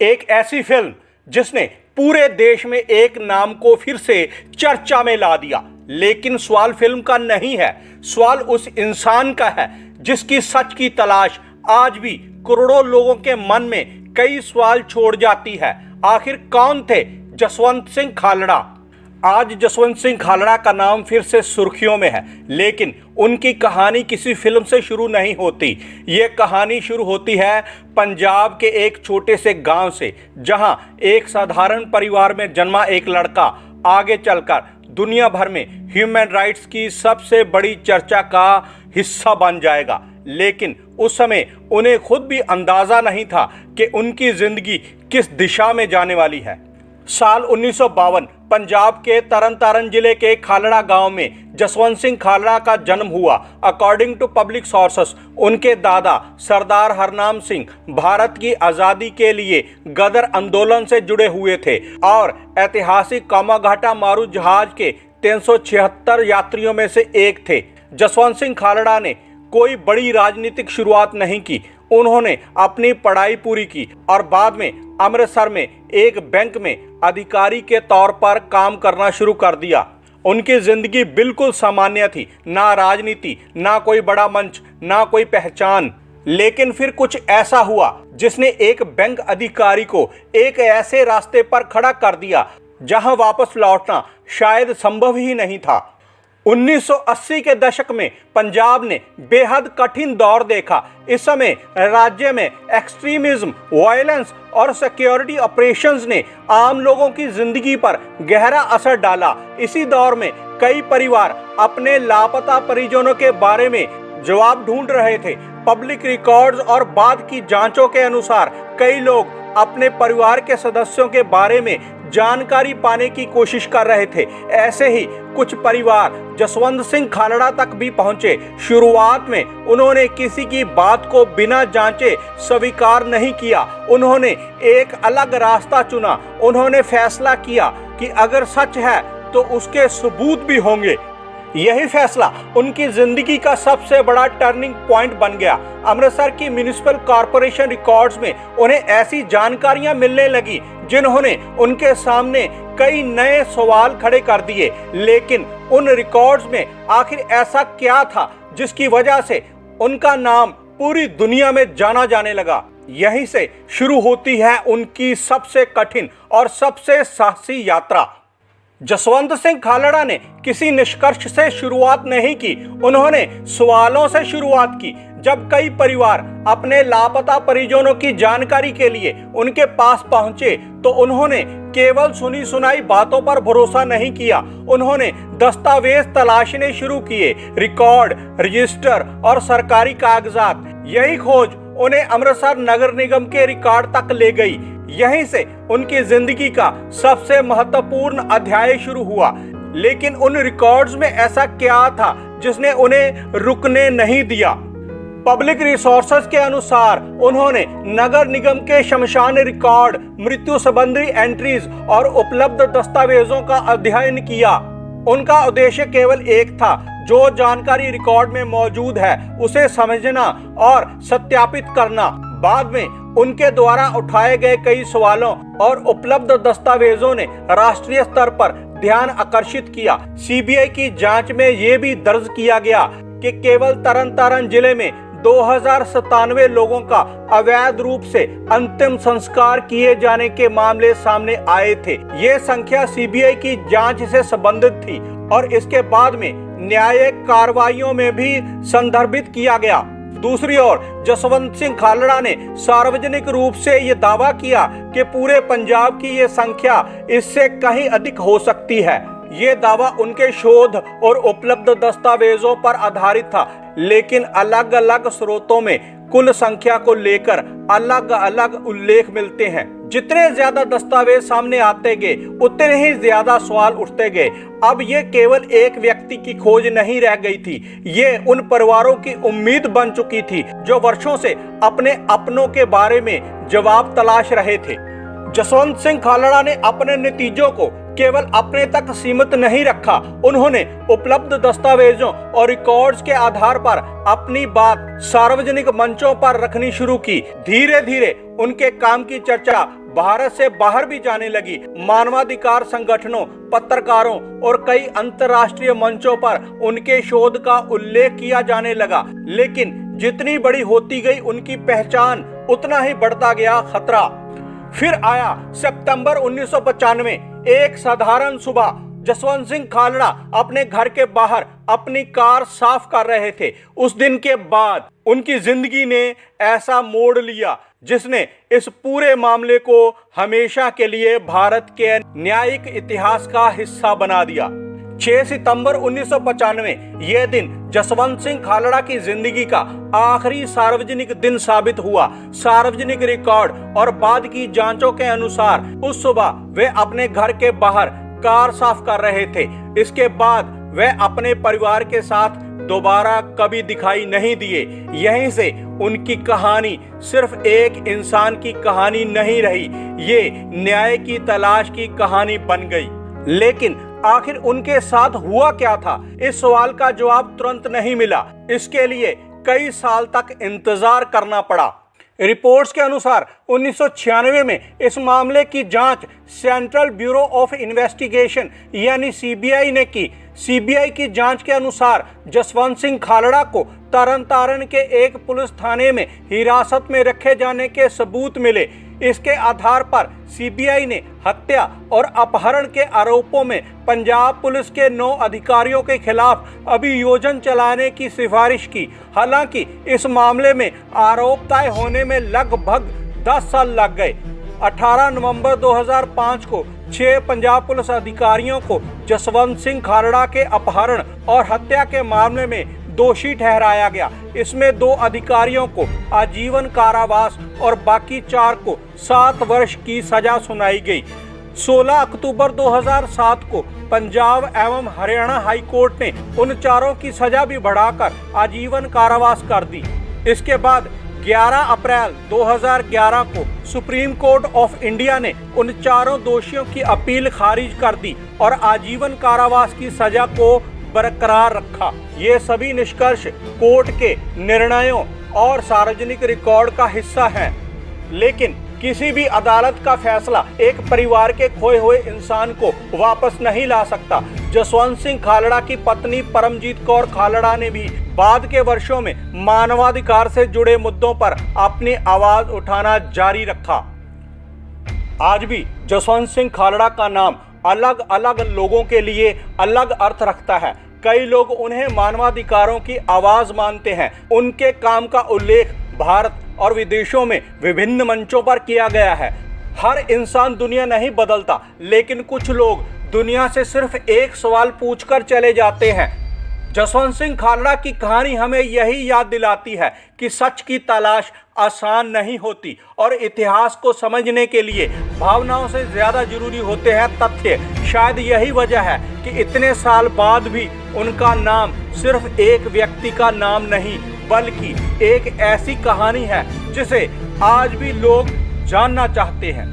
एक ऐसी फिल्म जिसने पूरे देश में एक नाम को फिर से चर्चा में ला दिया। लेकिन सवाल फिल्म का नहीं है, सवाल उस इंसान का है जिसकी सच की तलाश आज भी करोड़ों लोगों के मन में कई सवाल छोड़ जाती है। आखिर कौन थे जसवंत सिंह खालड़ा? आज जसवंत सिंह खालड़ा का नाम फिर से सुर्खियों में है, लेकिन उनकी कहानी किसी फिल्म से शुरू नहीं होती। ये कहानी शुरू होती है पंजाब के एक छोटे से गांव से, जहां एक साधारण परिवार में जन्मा एक लड़का आगे चलकर दुनिया भर में ह्यूमन राइट्स की सबसे बड़ी चर्चा का हिस्सा बन जाएगा। लेकिन उस समय उन्हें खुद भी अंदाज़ा नहीं था कि उनकी ज़िंदगी किस दिशा में जाने वाली है। साल 1952 पंजाब के तरन तारण जिले के खालड़ा गांव में जसवंत सिंह खालड़ा का जन्म हुआ। अकॉर्डिंग टू पब्लिक सोर्सेस, उनके दादा सरदार हरनाम सिंह भारत की आज़ादी के लिए गदर आंदोलन से जुड़े हुए थे और ऐतिहासिक कामाघाटा मारू जहाज के 376 यात्रियों में से एक थे। जसवंत सिंह खालड़ा ने कोई बड़ी राजनीतिक शुरुआत नहीं की। उन्होंने अपनी पढ़ाई पूरी की और बाद में अमृतसर में एक बैंक में अधिकारी के तौर पर काम करना शुरू कर दिया। उनकी ज़िंदगी बिल्कुल सामान्य थी, ना राजनीति, ना कोई बड़ा मंच, ना कोई पहचान। लेकिन फिर कुछ ऐसा हुआ जिसने एक बैंक अधिकारी को एक ऐसे रास्ते पर खड़ा कर दिया जहां वापस लौटना शायद संभव ही नहीं था। 1980 के दशक में पंजाब ने बेहद कठिन दौर देखा। इस समय राज्य में एक्सट्रीमिज्म, वायलेंस और सिक्योरिटी ऑपरेशंस ने आम लोगों की जिंदगी पर गहरा असर डाला। इसी दौर में कई परिवार अपने लापता परिजनों के बारे में जवाब ढूंढ रहे थे। पब्लिक रिकॉर्ड्स और बाद की जांचों के अनुसार कई लोग अपने परिवार के सदस्यों के बारे में जानकारी पाने की कोशिश कर रहे थे। ऐसे ही कुछ परिवार जसवंत सिंह खालड़ा तक भी पहुंचे। शुरुआत में उन्होंने किसी की बात को बिना जांचे स्वीकार नहीं किया। उन्होंने एक अलग रास्ता चुना। उन्होंने फैसला किया कि अगर सच है तो उसके सबूत भी होंगे। यही फैसला उनकी जिंदगी का सबसे बड़ा टर्निंग पॉइंट बन गया। अमृतसर की म्युनिसिपल कॉरपोरेशन रिकॉर्ड्स में उन्हें ऐसी जानकारियां मिलने लगी जिन्होंने उनके सामने कई नए सवाल खड़े कर दिए। लेकिन उन रिकॉर्ड्स में आखिर ऐसा क्या था जिसकी वजह से उनका नाम पूरी दुनिया में जाना जाने लगा? यहीं से शुरू होती है उनकी सबसे कठिन और सबसे साहसी यात्रा। जसवंत सिंह खालड़ा ने किसी निष्कर्ष से शुरुआत नहीं की, उन्होंने सवालों से शुरुआत की। जब कई परिवार अपने लापता परिजनों की जानकारी के लिए उनके पास पहुंचे तो उन्होंने केवल सुनी सुनाई बातों पर भरोसा नहीं किया। उन्होंने दस्तावेज तलाशने शुरू किए, रिकॉर्ड, रजिस्टर और सरकारी कागजात। यही खोज उन्हें अमृतसर नगर निगम के रिकॉर्ड तक ले गई। यहीं से उनकी जिंदगी का सबसे महत्वपूर्ण अध्याय शुरू हुआ। लेकिन उन रिकॉर्ड्स में ऐसा क्या था जिसने उन्हें रुकने नहीं दिया? पब्लिक रिसोर्सेज के अनुसार उन्होंने नगर निगम के शमशान रिकॉर्ड, मृत्यु संबंधी एंट्रीज और उपलब्ध दस्तावेजों का अध्ययन किया। उनका उद्देश्य केवल एक था, जो जानकारी रिकॉर्ड में मौजूद है उसे समझना और सत्यापित करना। बाद में उनके द्वारा उठाए गए कई सवालों और उपलब्ध दस्तावेजों ने राष्ट्रीय स्तर पर ध्यान आकर्षित किया। सीबीआई की जांच में यह भी दर्ज किया गया कि केवल तरन तारण जिले में 2097 लोगों का अवैध रूप से अंतिम संस्कार किए जाने के मामले सामने आए थे। ये संख्या सीबीआई की जांच से संबंधित थी और इसके बाद में न्यायिक कार्रवाइयों में भी संदर्भित किया गया। दूसरी ओर जसवंत सिंह खालड़ा ने सार्वजनिक रूप से ये दावा किया कि पूरे पंजाब की ये संख्या इससे कहीं अधिक हो सकती है। ये दावा उनके शोध और उपलब्ध दस्तावेजों पर आधारित था, लेकिन अलग अलग स्रोतों में कुल संख्या को लेकर अलग अलग उल्लेख मिलते हैं। जितने ज्यादा दस्तावेज सामने आते गए उतने ही ज्यादा सवाल उठते गए। अब ये केवल एक व्यक्ति की खोज नहीं रह गई थी, ये उन परिवारों की उम्मीद बन चुकी थी जो वर्षों से अपने अपनों के बारे में जवाब तलाश रहे थे। जसवंत सिंह खालड़ा ने अपने नतीजों को केवल अपने तक सीमित नहीं रखा, उन्होंने उपलब्ध दस्तावेजों और रिकॉर्ड्स के आधार पर अपनी बात सार्वजनिक मंचों पर रखनी शुरू की। धीरे धीरे उनके काम की चर्चा भारत से बाहर भी जाने लगी। मानवाधिकार संगठनों, पत्रकारों और कई अंतर्राष्ट्रीय मंचों पर उनके शोध का उल्लेख किया जाने लगा। लेकिन जितनी बड़ी होती गई उनकी पहचान, उतना ही बढ़ता गया खतरा। फिर आया सितंबर 1995। एक साधारण सुबह जसवंत सिंह खालड़ा अपने घर के बाहर अपनी कार साफ कर रहे थे। उस दिन के बाद उनकी जिंदगी ने ऐसा मोड़ लिया जिसने इस पूरे मामले को हमेशा के लिए भारत के न्यायिक इतिहास का हिस्सा बना दिया। 6 सितंबर 1995 यह दिन जसवंत सिंह खालड़ा की जिंदगी का आखिरी सार्वजनिक दिन साबित हुआ। सार्वजनिक रिकॉर्ड और बाद की जांचों के अनुसार उस सुबह वे अपने घर के बाहर कार साफ कर रहे थे। इसके बाद वे अपने परिवार के साथ दोबारा कभी दिखाई नहीं दिए। यहीं से उनकी कहानी सिर्फ एक इंसान की कहानी नहीं रही, ये न्याय की तलाश की कहानी बन गई। लेकिन आखिर उनके साथ हुआ क्या था? इस सवाल का जवाब तुरंत नहीं मिला। इसके लिए कई साल तक इंतजार करना पड़ा। रिपोर्ट्स के अनुसार 1996 में इस मामले की जांच सेंट्रल ब्यूरो ऑफ इन्वेस्टिगेशन यानी सीबीआई ने की। सीबीआई की जांच के अनुसार जसवंत सिंह खालड़ा को तरन तारण के एक पुलिस थाने में हिरासत में रखे जाने के सबूत मिले। इसके आधार पर सीबीआई ने हत्या और अपहरण के आरोपों में पंजाब पुलिस के 9 अधिकारियों के खिलाफ अभियोजन चलाने की सिफारिश की। हालांकि इस मामले में आरोप तय होने में लगभग 10 साल लग गए। 18 नवंबर 2005 को 6 पंजाब पुलिस अधिकारियों को जसवंत सिंह खालड़ा के अपहरण और हत्या के मामले में दोषी ठहराया गया। इसमें 2 अधिकारियों को आजीवन कारावास और बाकी 4 को 7 वर्ष की सजा सुनाई गई। 16 अक्टूबर 2007 को पंजाब एवं हरियाणा हाई कोर्ट ने उन 4 की सजा भी बढ़ाकर आजीवन कारावास कर दी। इसके बाद 11 अप्रैल 2011 को सुप्रीम कोर्ट ऑफ इंडिया ने उन 4 दोषियों की अपील खारिज कर दी और आजीवन कारावास की सजा को बरकरार रखा। ये सभी निष्कर्ष कोर्ट के निर्णयों और सार्वजनिक रिकॉर्ड का हिस्सा हैं। लेकिन किसी भी अदालत का फैसला एक परिवार के खोए हुए इंसान को वापस नहीं ला सकता। जसवंत सिंह खालड़ा की पत्नी परमजीत कौर खालड़ा ने भी बाद के वर्षों में मानवाधिकार से जुड़े मुद्दों पर अपनी आवाज उठाना जारी रखा। आज भी जसवंत सिंह खालड़ा का नाम अलग अलग लोगों के लिए अलग अर्थ रखता है। कई लोग उन्हें मानवाधिकारों की आवाज मानते हैं। उनके काम का उल्लेख भारत और विदेशों में विभिन्न मंचों पर किया गया है। हर इंसान दुनिया नहीं बदलता, लेकिन कुछ लोग दुनिया से सिर्फ एक सवाल पूछकर चले जाते हैं। जसवंत सिंह खालड़ा की कहानी हमें यही याद दिलाती है कि सच की तलाश आसान नहीं होती और इतिहास को समझने के लिए भावनाओं से ज़्यादा जरूरी होते हैं तथ्य। शायद यही वजह है कि इतने साल बाद भी उनका नाम सिर्फ एक व्यक्ति का नाम नहीं, बल्कि एक ऐसी कहानी है जिसे आज भी लोग जानना चाहते हैं।